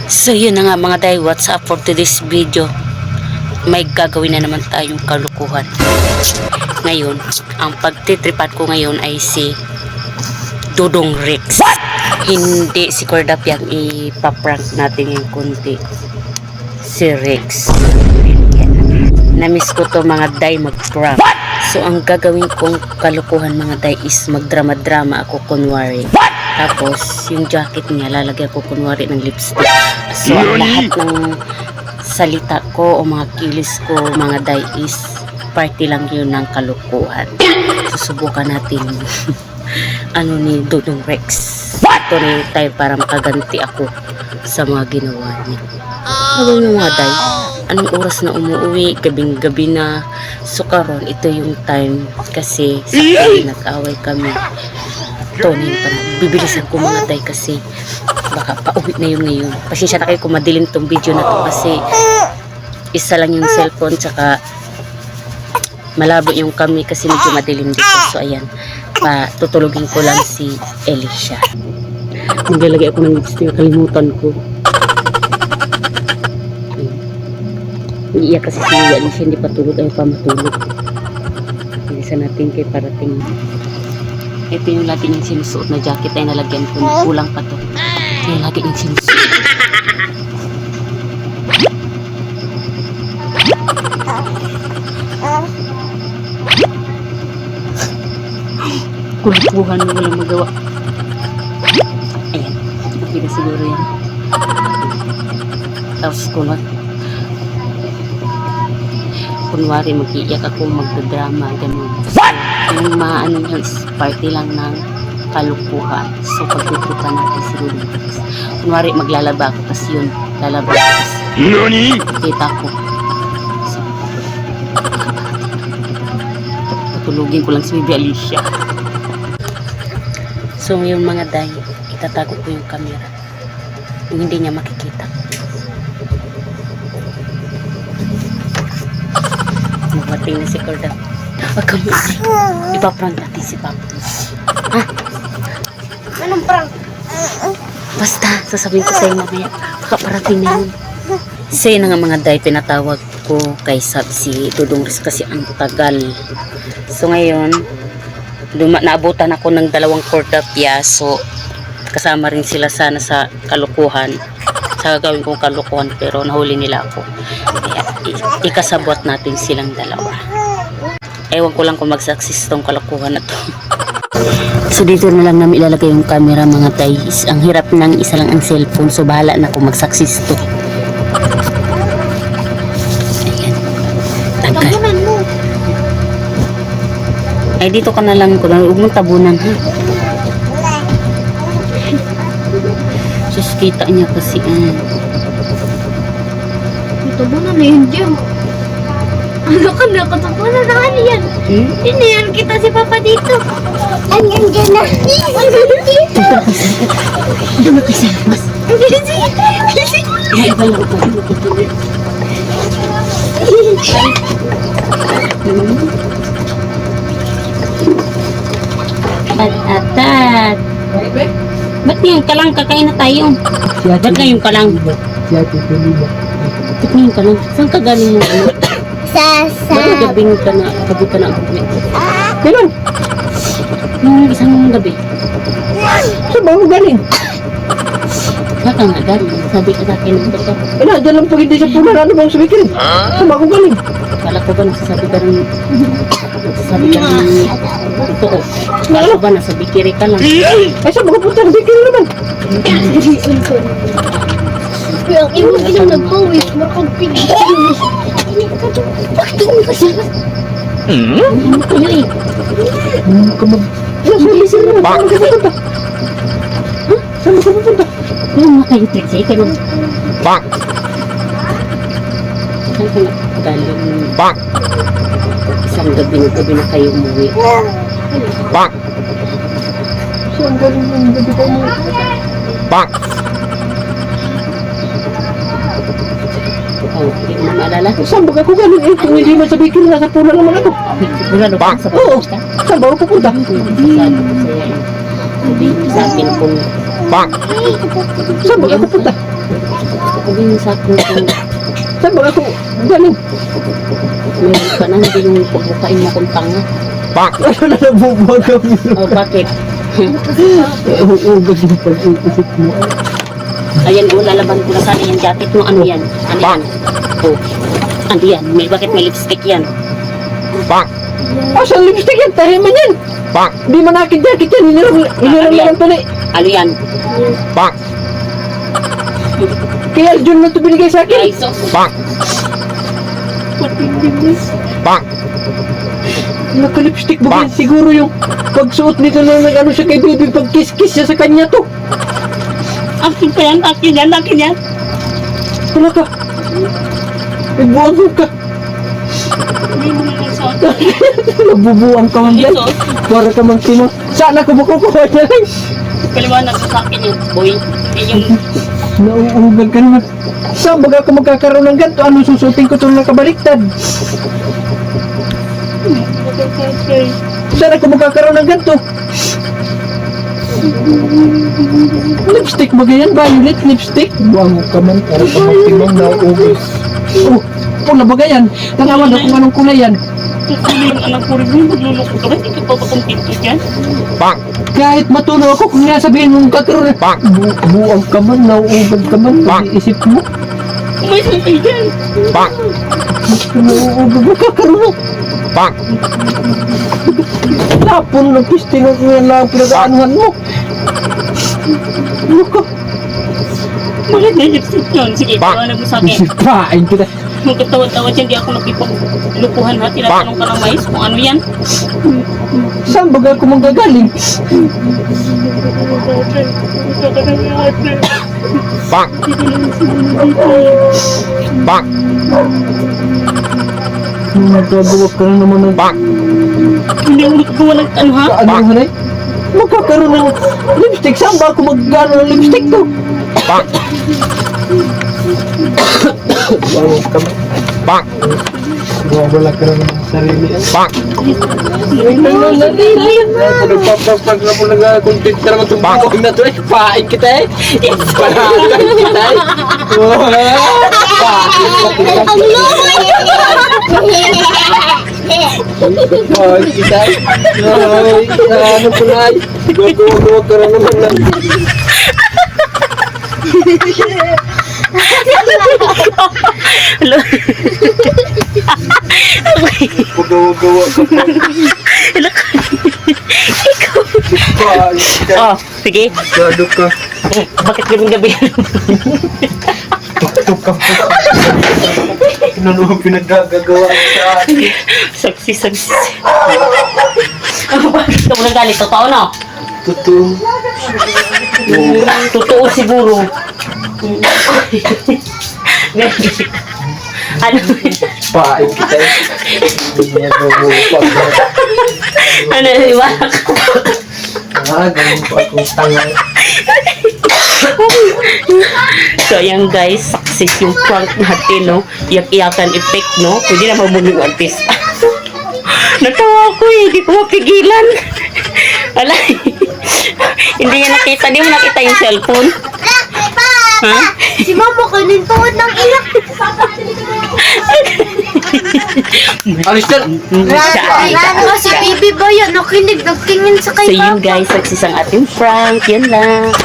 So yun na nga mga day, what's up for today's video. May gagawin na naman tayong kalukuhan. Ngayon, ang pagtitripan ko ngayon ay si Dodong Rex. Hindi si Cordap yung ipaprank natin yung kunti. Si Rex. Namiss ko to mga day mag-prank. So ang gagawin kong kalukuhan mga day is magdrama-drama ako kunwari. Tapos yung jacket niya lalagyan ko kunwari ng lipstick. So ang lahat ng salita ko o mga kilis ko mga day is party lang yun ng kalukuhan. Susubukan natin ano ni Dodong Rex. Ito na yung time para makaganti ako sa mga ginawa niya. Habang yung mga day, anong oras na umuwi, gabing-gabi na. So karon ito yung time kasi sa nag-away kami. Ito na yung parang bibilisan ko mga day kasi baka pauwi na yun ngayon. Pasensya na kayo kung madilim tong video na to kasi isa lang yung cellphone tsaka malabo yung kami kasi medyo madilim dito. So ayan, tutulogin ko lang si Elisha. Naglalagay ako ng lipstick, kalimutan ko. Iiyak kasi si Elisha, hindi pa tulog, ay pa matulog. Bilisan natin kay parating. Ito yung lagi niyang sinusuot na jacket ay nalagyan ko. Kulang pa to. Yung lagi niyang sinusuot. Kulupuhan mo, walang magawa. Ayan. Okay na siguro yan. Tapos kunwari mag-iiyak ako, magdadrama, ganun. Yung maano yun is party lang ng kalukuhan. So pagtitripan natin si Dodong Rex. Kunwari maglalaba ako, tas yun, lalaba ako, tas kita ko. So, patulugin ko lang si Baby Alicia. So yung mga day, itatago ko yung camera. Yung hindi niya makikita. Mating na si Cordap. Wag kami. Ipaprank natin si Papa. Ha? Anong prank? Basta, sasabihin ko sa'yo mamaya. Kaparating na yun. Say na nga mga day, pinatawag ko kay si Dodong Rex kasi ang tagal. So ngayon, naabutan ako ng 2 Cordapia. So, kasama rin sila sana sa kalukuhan. Sa gagawin kong kalukuhan pero nahuli nila ako. Kaya ikasabot natin silang 2. Ewan ko lang kung mag-success tong kalukuhan na to. So dito na lang namin ilalagay yung camera mga guys. Ang hirap ng isa lang ang cellphone. So bahala na kung mag-success to. Ayan. Tabunan mo. Ay dito ka na lang. Huwag mong tabunan ha. Sus kita niya kasi Tabunan na yun dyan. Ano ka na? Katabunan na ano yan? Tiniyan kita si Papa dito. Anyan dyan na. Hindi mo kasi mas. Ay, iba lang ito. At. Ba't yung kalang kakain na tayo? Ba't na yung kalang? Ba't na yung kalang? Saan ka galing mo? Ba't gabing ka na? Gabi ka na ako. Kailan? Nung isang gabi. Saan ba ako galing? Baka nga galing. Sabi ka sa akin ng ito. Dyan lang pag hindi sa punan. Ano ba ang sabihin? Saan ba ako galing? Kala ko ba nasasabi ka rin? Nasasabi ka rin ito o. Kala ko ba nasabi kiri ka lang? Ay, saan ba ako punta? Hindi kayo naman. Pero ang imo ilang nagpawis, makagpigil. Bakit mo kasi? Ano kayo eh? Ano ka mag... Saan ba ka pupunta? Saan ba ka pupunta? Ano mga kayo tricks eh? Saan ka na galing? Isang gabi na kayo umuwi. Saan galing yung gabi ka mo? Oh, hindi ko na maalala. Saan ba ako galing eh? Kung hindi man sabihin nasa punan naman ako. Wala na ba sa Oo. pagkakita? Saan ba ako pupunta? Sabi ko sa'yo. Sabi ko sa akin kung Saan ba ako pupunta? sabihin sa akin kung Saan ba ako galing? meron ka na, hindi yung pagbukain mo kung tanga. Ano na nabubuwag kami? O bakit? Uugad na pag-iisip mo. Ayan o, lalaban ko na sana yung jacket mo. Ano yan? Ano yan? O, ano yan? Bakit may lipstick yan? Saan lipstick yan? Tahin man yan! Di man akin jacket yan, hiniram lang tuloy. Ano yan? Kaya Jun na ito binigay sa akin. Ay, sos. Naka-lipstick ba yan? Siguro yung pagsuot nito na nag-ano siya kay baby, pag-kiss-kiss siya sa kanya to. Akin pa yan, akin yan, akin yan. Wala ka. Nagbuwag ka. Hindi mo na nagsuot. Nabubuwang ka man dyan. Sos. Para ka mang sino. Saan ako makukuha niya lang? Kaliwanag ko sa akin yan. Boy, yung Nauugal ka naman. Saan baga ako magkakaroon ng ganito? Ano susutin ko itong nakabaliktad? Saan ako magkakaroon ng ganito? Lipstick ba ganyan? Violet lipstick? Buwang ka man. Para ka magtimang nauugal. Oh, pula ba ganyan? Tanawan ako kung anong kulay yan. tutuloy yung anak ko rin mo. Magluloko ka ba? Hindi ka pa pakumpito dyan. Kahit matunaw ako kung nasabihin mong katroon. Buwang ka man, nauugal ka man. Pag-iisip mo. Umayos na kayo dyan. Nauugal mo kakaroon. Tapon ng pisting ang lang pinag-aanuhan mo. Ano ka? Bakit may lipstick yun? Sige, paliwanag mo sa akin. Sipain kita. Magkatawad-tawad yan, di ako nakipaglukuhan ha. Tinatanong ka ng mais kung ano yan. Saan baga ako manggagaling? Magkagawa ka na naman ng Hindi ako magagawa ng ano ha. kaanuhan eh. Magkakaroon ng lipstick. Saan ba ako maggano ng lipstick to? Bawa ka ba? Wala ka na ng sarili. Nagpapag na po nag-content ka naman itong bukog na to eh. Pain kita eh. Panagan kita eh. Pain kita eh. Ay, ano po na eh. Gagawa ka na naman na. Pagawa-gawa ka pa. Pain kita eh. Oh, sige. Gado ka. Bakit gabing-gabi? Tuktok ka po. Ano naman pinagagagawa sa akin? Saksi. Bakit ka mo nagalit? Totoo na? Totoo. Totoo siguro. Ano? Pain kita eh. Hindi niya bumupag. Ano? Iwanak ka. Ganun pa akong tanga. So, ayan guys, success yung prank natin, no? Iyak-iyakan effect, no? Pwede na magmuging artist. Natawa ko eh, hindi ko mapigilan. Wala hindi niya nakita, di mo nakita yung cellphone. Ha? Si mama kanin tawad ng iyak. Alis na! Ano si baby ba yan? Nakinig, nagtingin sa So kay yun papa. guys, success ang ating prank. Yan lang.